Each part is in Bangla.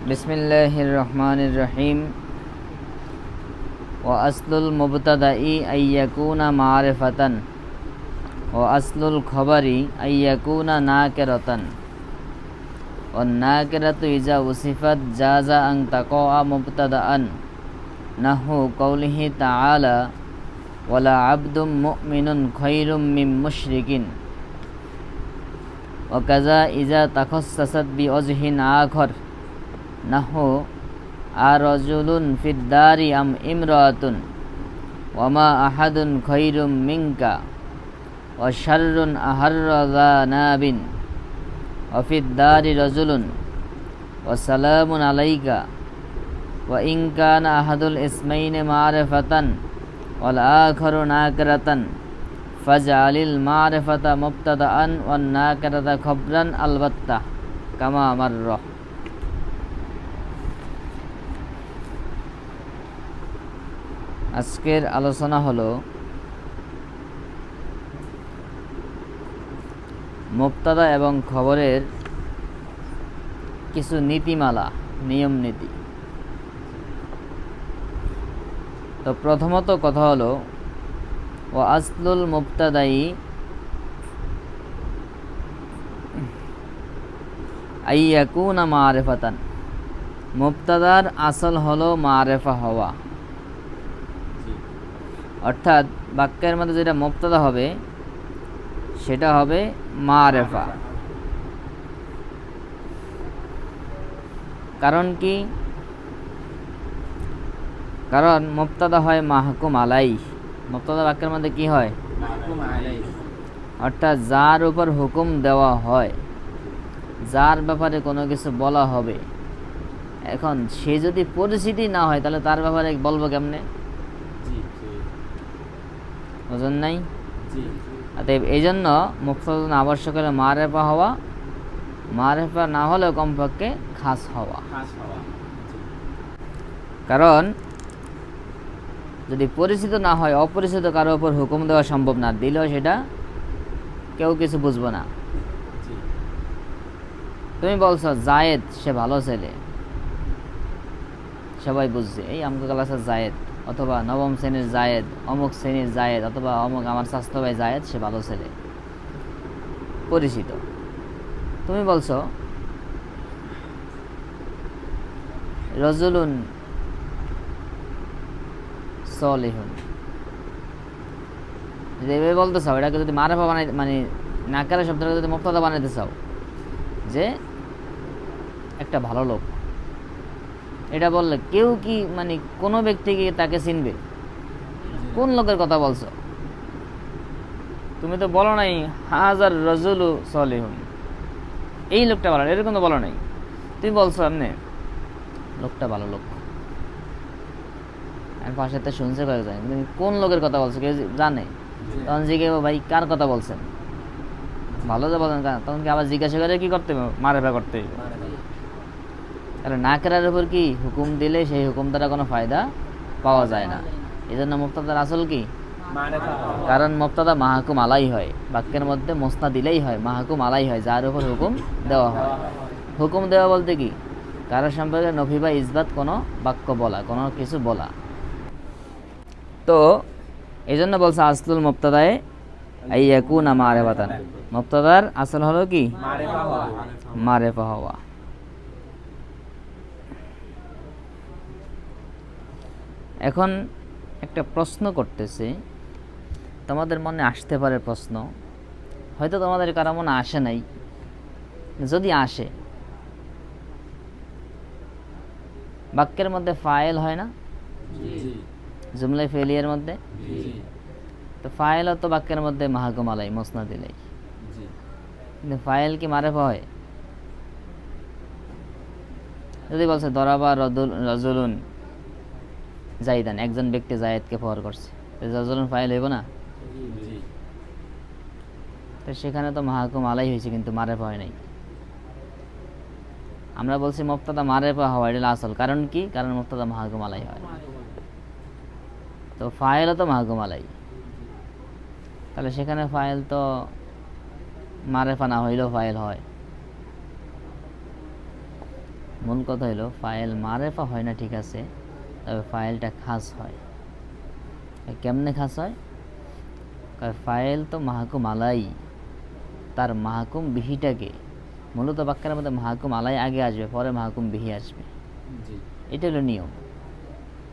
বিসমিল্লাহির রহমানির রহিম। ওয়া আসলুল মুবতাদাই আইয়াকুনা মারিফাতান ওয়া আসলুল খবরি আইয়াকুনা নাকিরাতান ওয়ান নাকিরাতু ইজা উসিফাত জাযা আন তাকা মুবতাদাআন নাহু কওলিহি তাআলা ওয়ালা আবদুম মুমিনুন খায়রুম মিন মুশরিকিন ওয়া কাযা ইজা তাখাসসাসাত বিওজহিন আখর নাহু আরাজুলুন ফিদ্দারি আম ইমরাতুন ওয়ামা আহাদুন খায়রুম মিনকা ওয়া শাররুন আহাররা যানাবিন ওয়া ফিদ্দারি রাজুলুন ওয়া সালামুন আলাইকা ওয়া ইন কানা আহাদুল ইসমাইনি মারিফাতান ওয়াল আখারু নাকিরাতান ফাজআলিল মারিফাতা মুবতাদাআন ওয়ান নাকিরাতা খবরান আলবাত্তা কামা মাররা। আজকের আলোচনা হলো মুবতাদা এবং খবরের কিছু নীতিমালা, নিয়ম নীতি। তো প্রথমত কথা হলো ওয়া আসলুল মুবতাদাই আইয়াকুনা মারিফাতান। মুবতাদার আসল হলো মারিফা হওয়া, অর্থাৎ বাক্যের মধ্যে যেটা মুবতাদা হবে সেটা হবে মারিফা। কারণ কি? কারণ মুবতাদা হয় মাহকুম আলাই। মুবতাদা বাক্যের মধ্যে কি হয়? মাহকুম আলাই। অর্থাৎ যার উপর হুকুম দেওয়া হয়, যার ব্যাপারে কোনো কিছু বলা হবে। এখন সে যদি পরিচিতি না হয় তাহলে তার ব্যাপারে বলবো কেমনে? বুঝেন নাই? অতএব এই জন্য মুবতাদা আবশ্যক হলে মারিফা হওয়া, মারিফা না হলেও কমপক্ষে খাস হওয়া। কারণ যদি পরিচিত না হয়, অপরিচিত কারো উপর হুকুম দেওয়া সম্ভব না, দিলেও সেটা কেউ কিছু বুঝবো না। তুমি বলছো জায়েদ সে ভালো ছেলে, সবাই বুঝছে এই আমগো ক্লাসের জায়েদ, অথবা নবম শ্রেণীর জায়েদ, অমুক শ্রেণীর জায়েদ, অথবা অমুক আমার স্বাস্থ্য ভাই জায়েদ সে ভালো ছেলে, পরিচিত। তুমি বলছো রজুলুন সলিহুন, যদি এভাবে বলতে চাও, এটাকে যদি মারিফা বানাই, মানে নাকারা শব্দটাকে যদি মুবতাদা বানাইতে চাও যে একটা ভালো লোক, এটা বললে কেউ কি মানে কোনো ব্যক্তিকে তাকে চিনবে? কোন লোকের কথা বলছো? তুমি তো বলো নাই হাজার রজুলু সলিহুন, এই লোকটা ভালো, এরকম তো বলো নাই। তুমি বলছো আপনি লোকটা ভালো লোক, আমি পাশে তো শুনছে কয়েকজন, তুমি কোন লোকের কথা বলছো কেউ জানে? তখন জিজ্ঞাসা ভাই কার কথা বলছেন, ভালো যে বলেন, তখন কি আবার জিজ্ঞাসা করে কি করতে হবে? মারিফা করতে হবে। তাহলে নাকেরার উপর কি হুকুম দিলে সেই হুকুম দ্বারা কোনো ফায়দা পাওয়া যায় না। এই জন্য মুবতাদার আসল কি? কারণ মুবতাদা মাহকুম আলাই হয়, বাক্যের মধ্যে মুসনা দিলেই হয়, মাহকুম আলাই হয়, যার উপর হুকুম দেওয়া হয়। হুকুম দেওয়া বলতে কি? কারো সম্পর্কে নফি বা ইসবাত কোনো বাক্য বলা, কোনো কিছু বলা। তো এই জন্য বলছে আসলুল মুবতাদায়ে আইয়াকুনা মারিফাতান। মুবতাদার আসল হলো কি? মারিফা হওয়া। এখন একটা প্রশ্ন করতেছে, তোমাদের মনে আসতে পারে প্রশ্ন, হয়তো তোমাদের কারো মনে আসে নাই, যদি আসে, বাক্যের মধ্যে ফাইল হয় না জুমলা ফেলিয়ার মধ্যে? তো ফাইল তো বাক্যের মধ্যে মাহকুম আলাই, মুসনা দিলাই, কিন্তু ফাইল কি মারিফা হয়? যদি বলছে দরাবা রজুলুন জাইদান, একজন ব্যক্তি জায়েদকে প্রহার করছে, রজুলুন ফাইল হইব না? তো সেখানে তো মাহকুম আলাই হয়েছে, কিন্তু মারিফা হয় নাই। আমরা বলছি মুবতাদা মারিফা হওয়া, এটা আসল। কারণ কি? কারণ মুবতাদা মাহকুম আলাই হয়, তো ফাইলও তো মাহকুম আলাই। তাহলে সেখানে ফাইল তো মারিফা না হইলেও ফাইল হয়। মূল কথা হলো ফাইল মারেফা হয় না, ঠিক আছে, তবে ফাইলটা খাস হয়। কেমনে খাস হয়? ফাইল তো মাহকুম আলাই, তার মাহকুম বিহিটাকে, মূলত বাক্যের মধ্যে মাহকুম আলাই আগে আসবে, পরে মাহকুম বিহি আসবে, এটা হলো নিয়ম।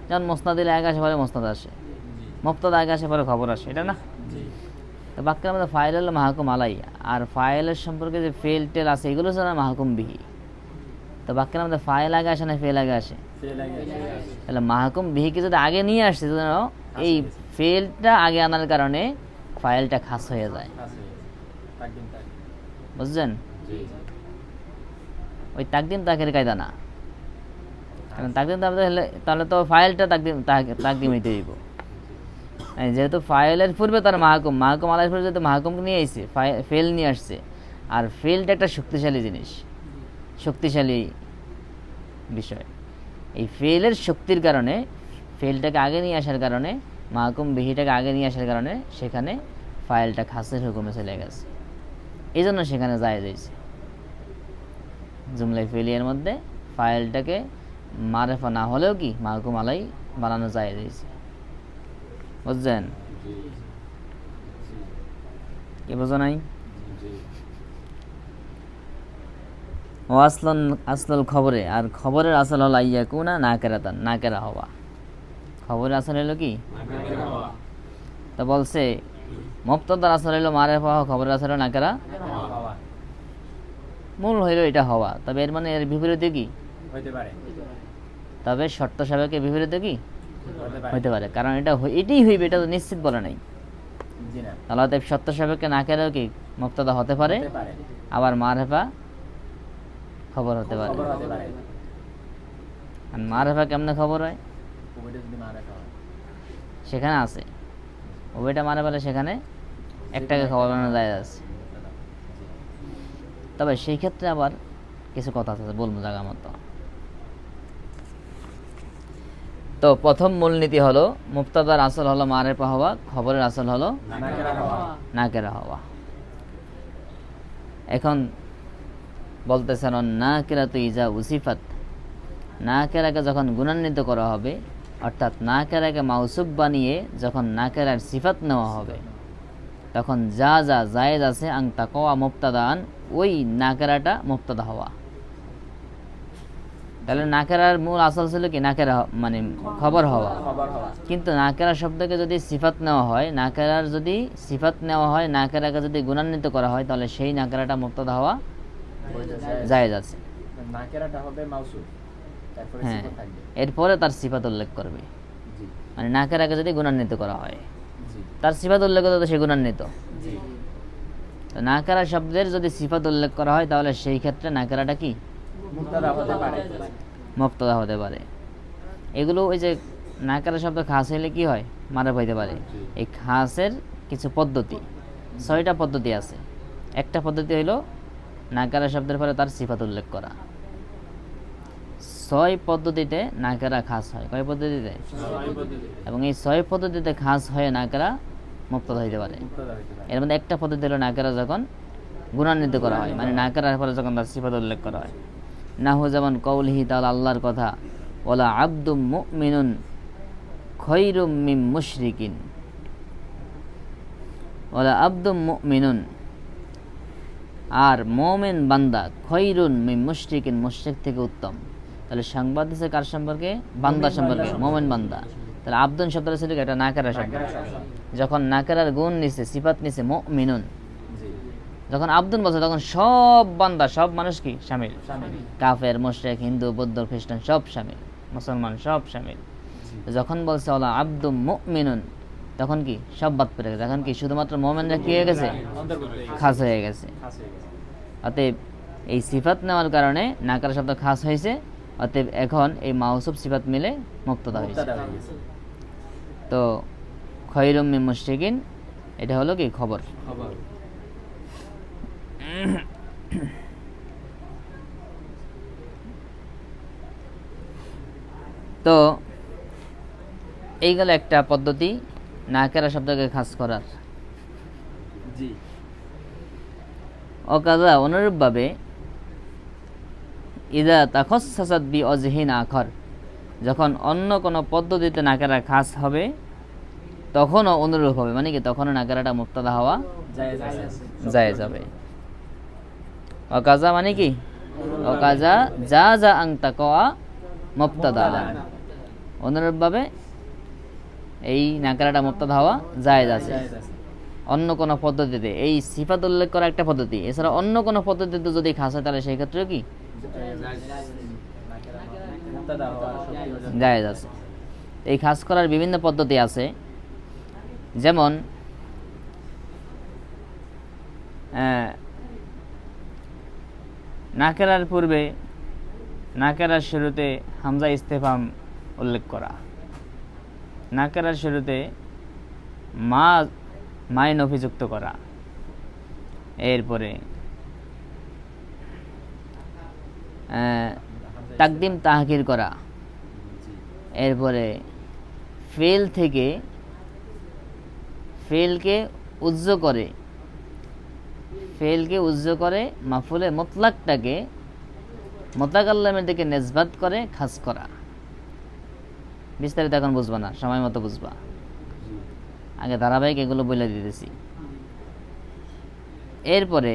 যেমন মোসনাদ আগে আসে পরে মোসনাদ আসে, মুবতাদা আগে আসে পরে খবর আসে, এটা না? তো বাক্যের মধ্যে ফাইল হলো মাহকুম আলাই, আর ফাইলের সম্পর্কে যে ফেল টেল আছে এগুলো হচ্ছে মাহকুম বিহি। তো বাক্যের মধ্যে ফাইল আগে আসে না ফেল আগে আসে? তাহলে মাহকুম বিহিকে যদি আগে নিয়ে আসছে, এই ফেলটা আগে আনার কারণে ফাইলটা খাস হয়ে যায়, বুঝছেন? ওই তাকদিম তাকের কায়দা না, কারণ তাকদিম তাহলে তো ফাইলটা তাকদিম হইতে হইব। যেহেতু ফাইলের পূর্বে তার মাহকুম আলাইয়ের পূর্বে যেহেতু মাহকুম নিয়ে আসছে, ফেল নিয়ে আসছে, আর ফেলটা একটা শক্তিশালী জিনিস, শক্তিশালী বিষয়। এই ফেলের শক্তির কারণে, ফেলটাকে আগে নিয়ে আসার কারণে, মাহকুম বিহিটাকে আগে নিয়ে আসার কারণে সেখানে ফাইলটা খাসের হুকুমে চলে গেছে, এই জন্য সেখানে জায়েজ হয়েছে। জুমলাই ফেলিয়ার মধ্যে ফাইলটাকে মারেফা না হলেও কি মাহকুম আলাই বানানো জায়েজ হয়েছে, বুঝছেন? কি বোঝো নাই? ও আসল খবরে, আর খবরের আসল হল আইয়াকুনা নাকেরাতান, নাকেরা হওয়া। খবরের আসল হলো কি? তো বলছে মুবতাদার আসল হলো মারেফা হওয়া, খবরের আসল হলো নাকেরা, মূল হইল এটা হওয়া। তবে এর মানে এর বিপরীতে কি হইতে পারে? তবে শর্ত সাপেক্ষে বিপরীতে কি হইতে পারে, কারণ এটাই হইবে এটা তো নিশ্চিত বলে নাই। তাহলে শর্ত সাপেক্ষে নাকেরাও কি মুবতাদা হতে পারে, আবার মারেফা খবর হতে পারে। আর মারেফা কেমনে খবর হয়? সেখানে আছে ওইটা মারে ফেলে, সেখানে একটাকে খবর বানানো যায় আছে। তবে সেই ক্ষেত্রে আবার কিছু কথা আছে, বলবো জায়গা মতো। তো প্রথম মূলনীতি হলো মুবতাদার আসল হলো মারেফা হওয়া, খবরের আসল হলো নাকেরা হওয়া। এখন বলতেছেন নাকেরাতু ইজা উসিফাত, নাকেরাকে যখন গুণান্বিত করা হবে, অর্থাৎ নাকেরাকে মাউসুব বানিয়ে যখন নাকেরার সিফাত নেওয়া হবে, তখন যা যা জায়েজ আছে আং তাকওয়া মুবতাদান, ওই নাকেরাটা মুবতাদা হওয়া। তাহলে নাকেরার মূল আসল ছিল কি? নাকেরা মানে খবর হওয়া। কিন্তু নাকেরা শব্দকে যদি সিফাত নেওয়া হয়, নাকেরার যদি সিফাত নেওয়া হয়, নাকেরাকে যদি গুণান্বিত করা হয়, তাহলে সেই নাকেরাটা মুবতাদা হওয়া জায়েজ আছে। নাকেরাটা হবে মাউসুফ, তারপরে সিফাত থাকবে, এরপরে তার সিফাত উল্লেখ করবে। মানে নাকেরাকে যদি গুণান্বিত করা হয়, তার সিফাত উল্লেখ করতে সে গুণান্বিত। তো নাকেরা শব্দের যদি সিফাত উল্লেখ করা হয়, তাহলে সেই ক্ষেত্রে নাকেরাটা কি মুবতাদা হতে পারে। এগুলো ওই যে নাকেরা শব্দ খাস হইলে কি হয়, মারা হইতে পারে। এই খাসের কিছু পদ্ধতি, 6টা পদ্ধতি আছে। একটা পদ্ধতি হইল নাকেরা শব্দের পরে তার সিফাত উল্লেখ করা। 6 পদ্ধতিতে নাকেরা খাস হয়। কয় পদ্ধতিতে? এবং এই 6 পদ্ধতিতে খাস হয়ে নাকেরা মুবতাদা হইতে পারে। এর মধ্যে একটা পদ্ধতি হলো নাকেরা যখন গুণান্বিত করা হয়, মানে নাকেরার পরে যখন তার সিফাত উল্লেখ করা হয়। নাহু যেমন কওলিহি তাআলা, আল্লাহর কথা, ওয়ালা আবদুম মুমিনুন খায়রুম মিন মুশরিকিন, ওয়ালা আবদুম মুমিনুন, আর মুমিন বান্দা, খায়রুন মিন মুশরিকিন, মুশরিক থেকে উত্তম। তাহলে সংবাদ দিচ্ছে কার সম্পর্কে? বান্দা সম্পর্কে, মুমিন বান্দা। তাহলে আবদুন শব্দটা ছিল এটা নাকেরা শব্দ। যখন নাকেরার গুণ নিছে, সিফাত নিছে মুমিনুন, যখন আবদুন বলছে তখন সব বান্দা, সব মানুষ কি শামিল, কাফের, মুশরিক, হিন্দু, বৌদ্ধ, খ্রিস্টান সব শামিল, মুসলমান সব শামিল। যখন বলছে ওয়ালা আবদুম মুমিনুন, তখন কি সব বাদ পড়ে গেছে, এখন কি শুধুমাত্র মুমিনরা কি হয়ে গেছে? খাস হয়ে গেছে। অতএব এই সিফাত নেওয়ার কারণে নাকেরা শব্দ খাস হয়েছে। অতএব এখন এই মাউসুফ সিফাত মিলে মুবতাদা হয়েছে। তো খায়রুম মিন মুশরিকিন এটা হলো কি খবর। তো এই গেল একটা পদ্ধতি নাকেরা শব্দকে খাস করার। অকাজা অনুরূপভাবে ইদা তাখাসসাসাত বিওজহিন আখর, যখন অন্য কোনো পদ্ধতিতে নাকেরা খাস হবে তখনও অনুরূপ হবে, মানে কি তখনও নাকেরাটা মুবতাদা হওয়া জায়েজ হবে। ওয়াকাজা মানে কি ওয়াকাজা যা যা আং তাকওয়া মুবতাদা, অনুরূপভাবে এই নাকেরাটা মুবতাদা হওয়া জায়েজ আছে অন্য কোনো পদ্ধতিতে। এই সিফাত উল্লেখ করা একটা পদ্ধতি, এছাড়া অন্য কোনো পদ্ধতিতে যদি খাস হয় তাহলে সেই ক্ষেত্রে কি জায়েজ আছে। এই খাস করার বিভিন্ন পদ্ধতি আছে, যেমন নাকেরার পূর্বে নাকেরার শুরুতে হামজা ইস্তেফাম উল্লেখ করা, নাকেরার শুরুতে মায় নফি যুক্ত করা, এরপরে তাকদিম তাহকির করা, এরপরে ফেল থেকে ফেলকে উজ্জ করে মাফুলে মুতলাকটাকে মুতাকাল্লিমের দিকে নিসবাত করে খাস করা। বিস্তারিত এখন বুঝবা না, সময় মতো বুঝবা, আগে ধারাবাহিক এগুলো বলে দিতেছি। এরপরে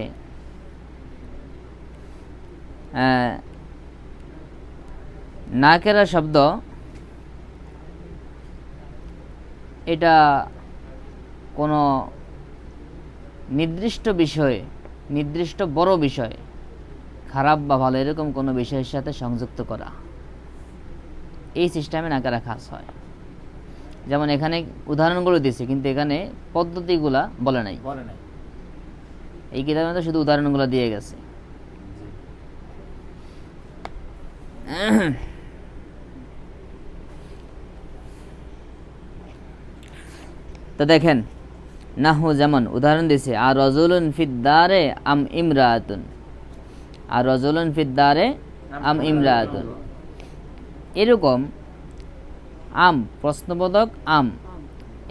নাকেরা শব্দ, এটা কোনো নির্দিষ্ট বিষয়ে, নির্দিষ্ট বড় বিষয়, খারাপ বা ভালো এরকম কোনো বিষয়ের সাথে সংযুক্ত করা, এই সিস্টেমে নাকেরা খাস হয়। যেমন এখানে উদাহরণগুলো দিয়েছে, কিন্তু এখানে পদ্ধতিগুলা বলে নাই। এই কিতাবের মধ্যে শুধু উদাহরণগুলো দিয়ে গেছে। তো দেখেন নাহু, যেমন উদাহরণ দিয়েছে আর রাজুলুন ফিদ্দারে আম ইমরাতুন, আর রাজুলুন ফিদ্দারে আম ইমরাতুন, এরকম আম প্রশ্নবোধক আম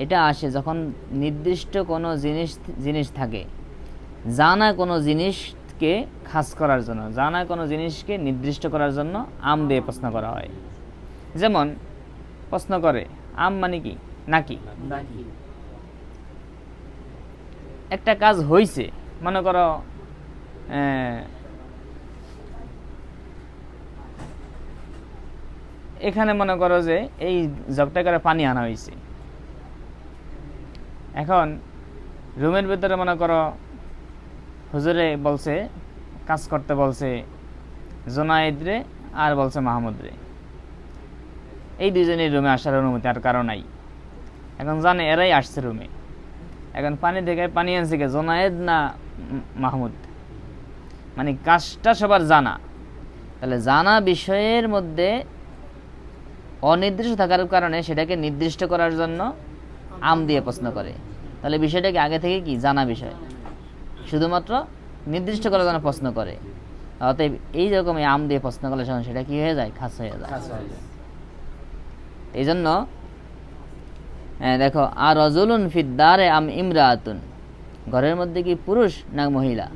এটা আসে যখন নির্দিষ্ট কোনো জিনিস থাকে, জানা কোনো জিনিসকে খাস করার জন্য, জানা কোনো জিনিসকে নির্দিষ্ট করার জন্য আম দিয়ে প্রশ্ন করা হয়। যেমন প্রশ্ন করে আম মানে কি নাকি, একটা কাজ হইছে, মনে করো এখানে মনে করো যে এই জগটা করে পানি আনা হয়েছে, এখন রুমের ভিতরে মনে করো হুজুরে বলছে কাজ করতে, বলছে জোনায়েদ রে আর বলছে মাহমুদ রে, এই দুজনের রুমে আসার অনুমতি আর কারো নাই। এখন জানে এরাই আসছে রুমে, এখন পানি থেকে পানি আনছে কে, জোনায়েদ না মাহমুদ, মানে কাজটা সবার জানা। তাহলে জানা বিষয়ের মধ্যে অনির্দিষ্ট থাকার কারণে সেটাকে নির্দিষ্ট করার জন্য আম দিয়ে প্রশ্ন করে। তাহলে বিষয়টাকে আগে থেকে কি জানা বিষয়, শুধুমাত্র নির্দিষ্ট করার জন্য প্রশ্ন করে। অতএব এই রকম আম দিয়ে প্রশ্ন করলে সেটা কি হয়ে যায়, খাস হয়ে যায়। এই জন্য দেখো আর রাজুলুন ফিদ্দারে আম ইমরাতুন, ঘরের মধ্যে কি পুরুষ না মহিলা,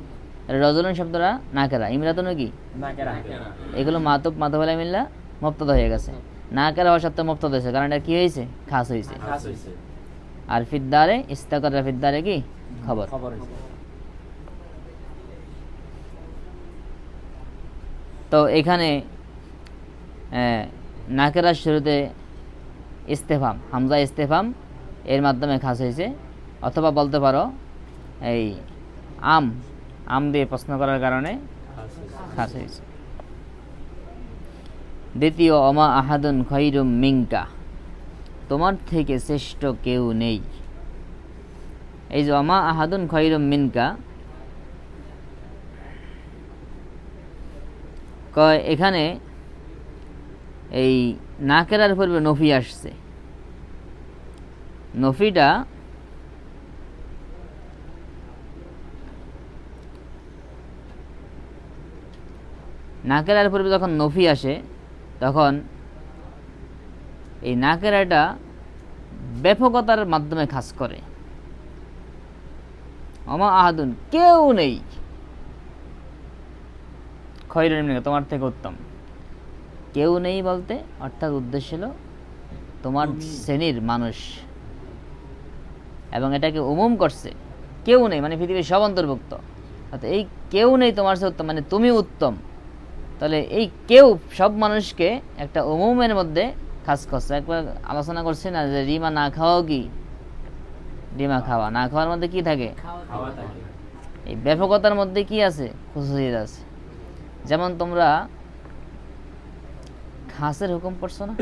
রাজুলুন শব্দটা নাকেরা, ইমরাতুনও কি নাকেরা, এগুলো মাতব মিল্লা মুবতাদা হয়ে গেছে। নাকেরা হওয়ার সত্ত্বেও মুবতাদা হয়েছে, কারণ এটা কি হয়েছে, খাস হয়েছে। আর ফিদ্দারে ইস্তাকারা, ফিদ্দারে কি খবর। তো এখানে নাকেরার শুরুতে ইস্তেফাম, হামজা ইস্তেফাম এর মাধ্যমে খাস হয়েছে, অথবা বলতে পারো এই আম দিয়ে প্রশ্ন করার কারণে খাস হয়েছে। দ্বিতীয় অমা আহাদুন খৈরুম মিঙ্কা, তোমার থেকে শ্রেষ্ঠ কেউ নেই। এই যে অমা আহাদুন খৈরুম মিনকা, এখানে এই নাকেরার পূর্বে নফি আসছে, নফিটা নাকেরার পূর্বে যখন নফি আসে তখন এই নাকেরাটা ব্যাপকতার মাধ্যমে খাস করে। অমা আহাদুন কেউ নেই, খৈরুন মিনকা, তোমার থেকে উত্তম। কেউ নেই বলতে অর্থাৎ উদ্দেশ্য হলো তোমার শ্রেণীর মানুষ, এবং এটাকে উমুম করছে, কেউ নেই মানে পৃথিবীর সব অন্তর্ভুক্ত। অর্থাৎ এই কেউ নেই তোমার চেয়ে উত্তম মানে তুমি উত্তম। তাহলে এই কেউ সব মানুষকে একটা উমুমের মধ্যে খাস করছে। একবার আলোচনা করছি না যে রিমা না খাওয়াও কি, রিমা খাওয়া, না খাওয়ার মধ্যে কি থাকে, এই ব্যাপকতার মধ্যে কি আছে, খুশুসিয়ত আছে। যেমন তোমরা খাসের হুকুম পড়ছো না,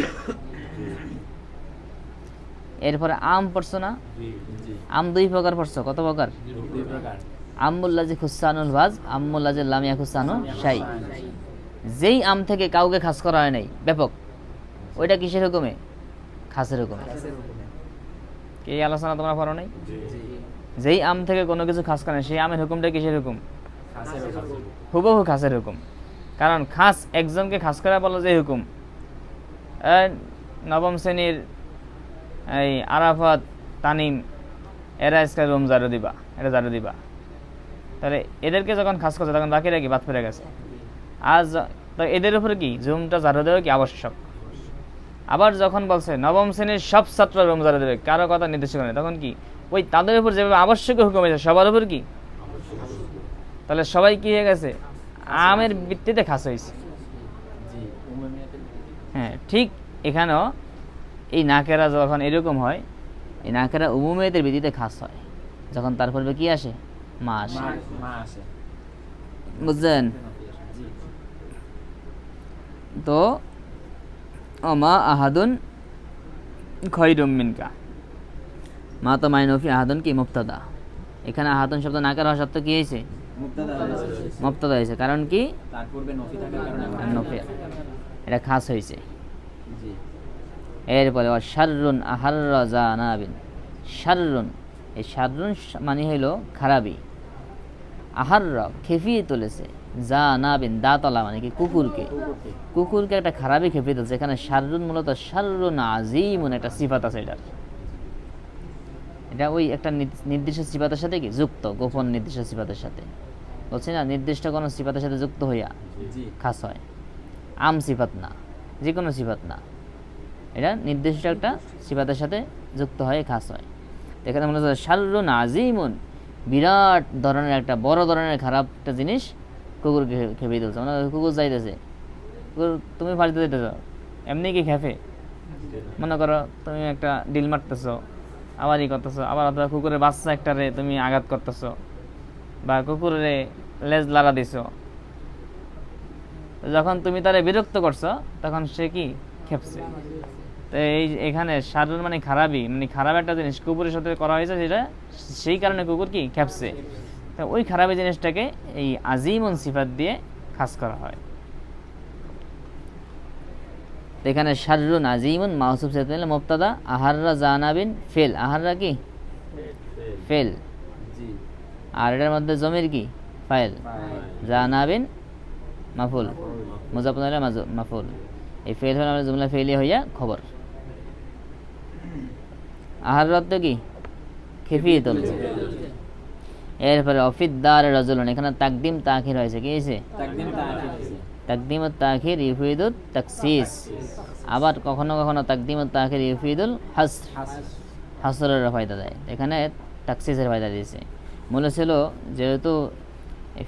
এরপরে আম পড়ছো না, আম দুই প্রকার পড়ছো, কত প্রকার, আমুল্লাজি খুসানুল ভাজ, আমুল্লাজি লামিয়া খুসানু শাই। যেই আম থেকে কাউকে খাস করা হয় নাই ব্যাপক, ওইটা কিসের হুকুমে, খাসের হুকুমে। এই আলোচনা তোমরা পারো নাই? যেই আম থেকে কোনো কিছু খাস করে সেই আমের হুকুমটা কিসের হুকুম, হুবহু খাসের হুকুম। কারণ খাস একজনকে খাস করা বলো যে হুকুম, নবম শ্রেণীর এই আরাফাত তানিম এরা আজকে রুম ঝাড়ু দিবা, এটা ঝাড়ু দিবা, তাহলে এদেরকে যখন খাস করছে তখন বাকিরা কি বাদ ফিরে গেছে। আজ এদের উপরে কি জুমটা ঝাড়ু দেওয়া কি আবশ্যক। আবার যখন বলছে নবম শ্রেণীর সব ছাত্র রুম ঝাড়ু দেবে, কারো কথা নির্দেশ করে তখন কি ওই তাদের উপর যেভাবে আবশ্যক হুকুম হয়েছে সবার উপর কি, তাহলে সবাই কি হয়ে গেছে, আমের ভিত্তিতে খাস হয়েছে। হ্যাঁ, ঠিক এখানেও এই নাকেরা যখন এরকম হয়, এই নাকেরা উমুমিয়তের ভিত্তিতে খাস হয় যখন তার পূর্বে কি আসে, মা আসে। বুঝলেন? তো মা আহাদুন খৈরুম মিনকা, মা তো মাইনফি আহাদুন কি মুবতাদা। এখানে আহাদুন শব্দ নাকার হওয়া সত্ত্বেও কি হয়েছে, মুবতাদা হয়েছে। কারণ কি, নফি, এটা খাস হয়েছে। এরপরে শাররুন আহাররা জানাবিন, শাররুন, এই শাররুন মানে হইল খারাপি, আহাররা খেপিয়ে তুলেছে, জানাবিন দাতলা মানে কি কুকুরকে, কুকুরকে একটা খারাপি খেপিয়ে তুলছে। এখানে শাররুন মূলত শাররুন আজিমুন একটা সিফাত আছে, এটা ওই একটা নির্দিষ্ট সিফাতের সাথে কি যুক্ত, গোপন নির্দিষ্ট সিফাতের সাথে। বলছি না, নির্দিষ্ট কোনো সিফাতের সাথে যুক্ত হইয়া খাস হয়। আম সিফাত না, যে কোনো সিফাত না, এটা নির্দিষ্ট একটা সিফাতের সাথে যুক্ত হয়ে খাস হয়। এখানে মনে হচ্ছে শাররুন আজিমুন, বিরাট ধরনের একটা বড় ধরনের খারাপ একটা জিনিস কুকুরকে খেপিয়ে দিচ্ছে। মানে কুকুর যাইতেছে, কুকুর তুমি ফাঁসতে যেতে চাও, এমনি কি খেপে? মনে করো তুমি একটা ডিল মারতেছো, আবার ই করতেছো, আবার অথবা কুকুরের বাচ্চা একটারে তুমি আঘাত করতেছো, বা কুকুরে লেজ লাড়া দিছো, যখন তুমি তারে বিরক্ত করছো তখন সে কি খেপছে। তো এই এখানে শাররুন মানে খারাপই, মানে খারাপ একটা জিনিস কুকুরের সাথে করা হয়েছে, সেটা সেই কারণে কুকুর কি খেপছে। তো ওই খারাপি জিনিসটাকে এই আজিমুন সিফাত দিয়ে খাস করা হয়। এখানে শাররুন আজিমুন মাউসুফ সাথে মুবতাদা, আহাররা জানাবিন ফেল, আহাররা কি ফেল, আর এটার মধ্যে জমির কি ফাইল, জানাবিন মাফুল, মুজাফফর ইলাইহি মাফুল। এই ফেল হলো আমাদের জুমলা ফেলি হইয়া খবর। আহাররা তো কি খেপিয়ে তুলছে। এরপরে অফিদ্দার রাজুলুন, এখানে তাকদিম তাখির হয়েছে, কি হয়েছে, তাকদিম ও তাখির ইউফিদুত তাকসিস। আবার কখনো কখনো তাকদিম ও তাখির ইউফিদুল হাসর, হাসরের ফায়দা দেয়। এখানে তাকসিসের ফায়দা দিয়েছে। মূলে ছিল যেহেতু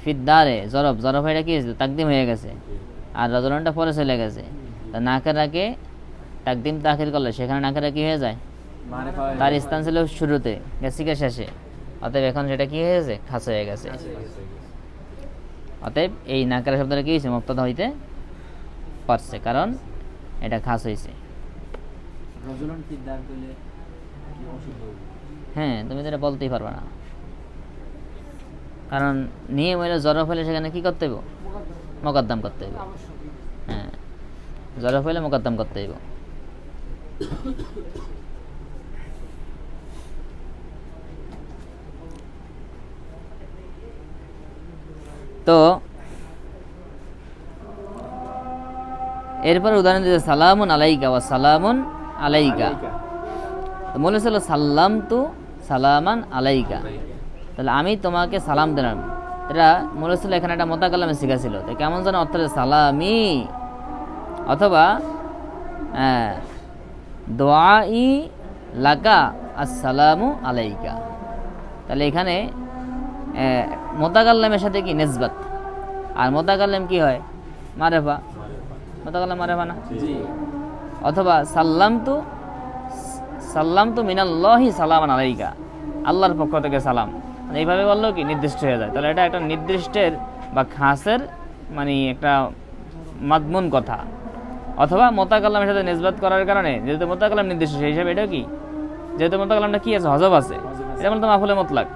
ফিদ্দারে জরব, জরব এটা কি হয়েছে, তাকদিম হয়ে গেছে, আর রাজুলুনটা পরে চলে গেছে। তা নাকেরাকে তাকদিম তাখির করলে সেখানে নাকেরা কি হয়ে যায়, তার স্থান ছিল শুরুতে, গেছিকে শেষে, অতএব এখন সেটা কি হয়েছে, খাস হয়ে গেছে। অতএব এই নাকারা শব্দটা কি হয়েছে, মুবতাদা হইতে পারছে, কারণ এটা খাস হয়েছে। হ্যাঁ, তুমি তো এটা বলতেই পারবে না, কারণ নিয়ম হইলে জরফ হইলে সেখানে কি করতে হইব, মোকদ্দম করতে হইব। হ্যাঁ, জরফ হইলে মোকদ্দম করতে হইব। তো এরপর উদাহরণ দিতে সালামুন আলাইকা ওয়া সালামুন আলাইকা, তো মনে ছিল সাল্লাম তু সালামান আলাইকা, তাহলে আমি তোমাকে সালাম দিলাম, এটা মনে ছিল এখানে একটা মোতাকাল্লামে শিখা ছিল, তো কেমন যেন অর্থ সালামি অথবা দোয়াই লাকা আসসালামু আলাইকা। তাহলে এখানে মোতাকাল্লামের সাথে কি নিসবাত, আর মোতাকাল্লাম কি হয় মারেফা, মোতাকাল্লাম মারেফা না। অথবা সাল্লামতু মিনাল্লাহি সালামান আলাইকা, আল্লাহর পক্ষ থেকে সালাম, এইভাবে বললেও কি নির্দিষ্ট হয়ে যায়। তাহলে এটা একটা নির্দিষ্টের বা খাসের মানে একটা মাদমুন কথা। অথবা মোতাকাল্লামের সাথে নিসবাত করার কারণে যেহেতু মোতাকাল্লাম নির্দিষ্ট, সেই হিসাবে এটাও কি, যেহেতু মোতাকাল্লামটা কি আছে, হজব আছে, এটা বলতো মাফুলে মুতলাক।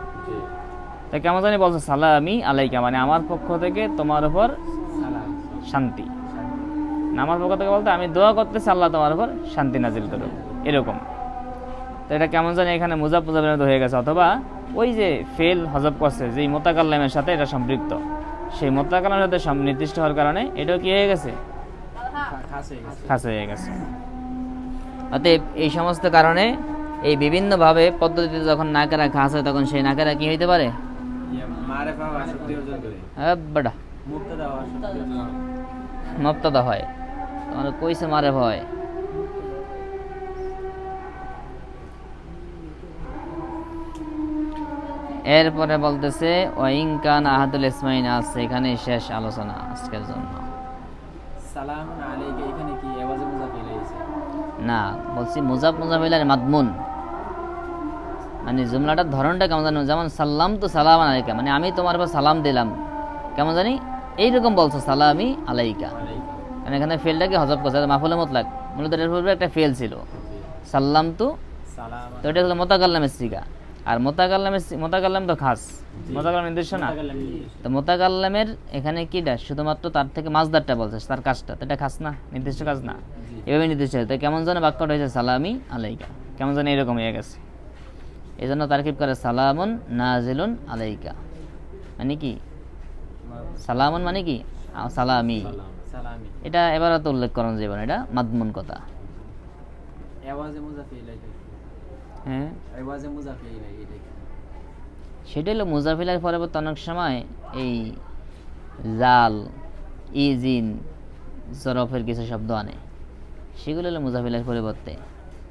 তাই কেমন জানি বলছে সালামি আলাইকা, মানে আমার পক্ষ থেকে তোমার উপর শান্তি। আমার পক্ষ থেকে বলতে আমি দোয়া করতেছি আল্লাহ তোমার উপর শান্তি নাজিল করো, এরকম। তো এটা কেমন জানি এখানে মুজাব মুজাবির হয়ে গেছে। অথবা ওই যে ফেল হজব করছে যেই মোতাকাল্লামের সাথে এটা সম্পৃক্ত, সেই মোতাকাল্লামের সাথে নির্দিষ্ট হওয়ার কারণে এটাও কি হয়ে গেছে, খাস হয়ে গেছে। অতএব এই সমস্ত কারণে এই বিভিন্নভাবে পদ্ধতিতে যখন নাকেরা খাস হয় তখন সেই নাকেরা কি হইতে পারে, মুবতাদা হয়। তোমার কইছে মারে ভয়। এরপরে বলতেছে ওয়াইনকান আহাদুল ইসমাইন আছে, এখানে শেষ আলোচনা আজকের জন্য। সালামুন আলাইকা এখানে কি আওয়াজে মুজাফিল হইছে না, বলছি মুজাব মুজাফিলের মাদমুন, মানে জুমলাটার ধরনটা কেমন জানো, যেমন সাল্লাম তো সালামান আলাইকা, মানে আমি তোমার উপর সালাম দিলাম, কেমন জানি এইরকম বলছো সালামি আলাইকা। কারণ এখানে ফেলটা কি হজব করছে, মাফুলে মুতলাক, মূলত এর পূর্বে একটা ফেল ছিল সাল্লাম তো এটা হলো মোতাকাল্লামের সিগা। আর মোতাকাল্লাম তো খাস, মোতাকাল্লাম নির্দিষ্ট না। তো মোতাকাল্লামের এখানে কিটা শুধুমাত্র তার থেকে মাজদারটা বলছে, তার কাজটা, তো এটা খাস না, নির্দিষ্ট কাজ না, এভাবে নির্দিষ্ট হয়। তো কেমন যেন বাক্যটা হয়েছে সালামি আলাইকা, কেমন যেন এরকম হয়ে গেছে। এই জন্য তারকিব করে সালামুন নাজিলুন আলাইকা, মানে কি সালামুন মানে কি সালামি, এটা এবার তো উল্লেখ করেন জীবন, এটা মাদমুন কথা। হ্যাঁ সেটা হলো মুজাফিলের পরবর্তী অনেক সময় এই জাল ইজিন জরফের কিছু শব্দ আনে, সেগুলো হলো মুজাফিলের পরিবর্তে।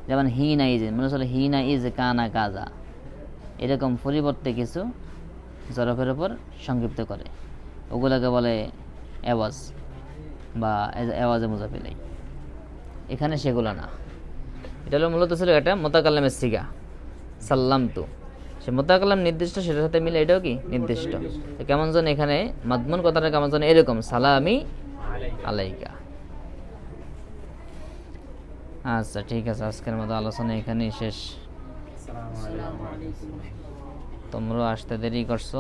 যেমন হিনা ইজিন, মনে হলো হিনা ইজ কানা কাজা, এরকম পরিবর্তে কিছু জরফের উপর সংক্ষিপ্ত করে, ওগুলোকে বলে এওয়াজ বা এওয়াজে মুজাফিলাই। এখানে সেগুলো না, এটা হলো মূলত ছিল এটা মোতাকাল্লামের সিগা সাল্লাম তো, সে মোতাকাল্লাম নির্দিষ্ট, সেটার সাথে মিলে এটাও কি নির্দিষ্ট। তো কেমন যেন এখানে মাদমুন কথাটা কেমন যেন এরকম সালামি আলাইকা। আচ্ছা ঠিক আছে, আজকের মতো আলোচনা এখানেই শেষ। তোমরা আসতে দেরি করছো।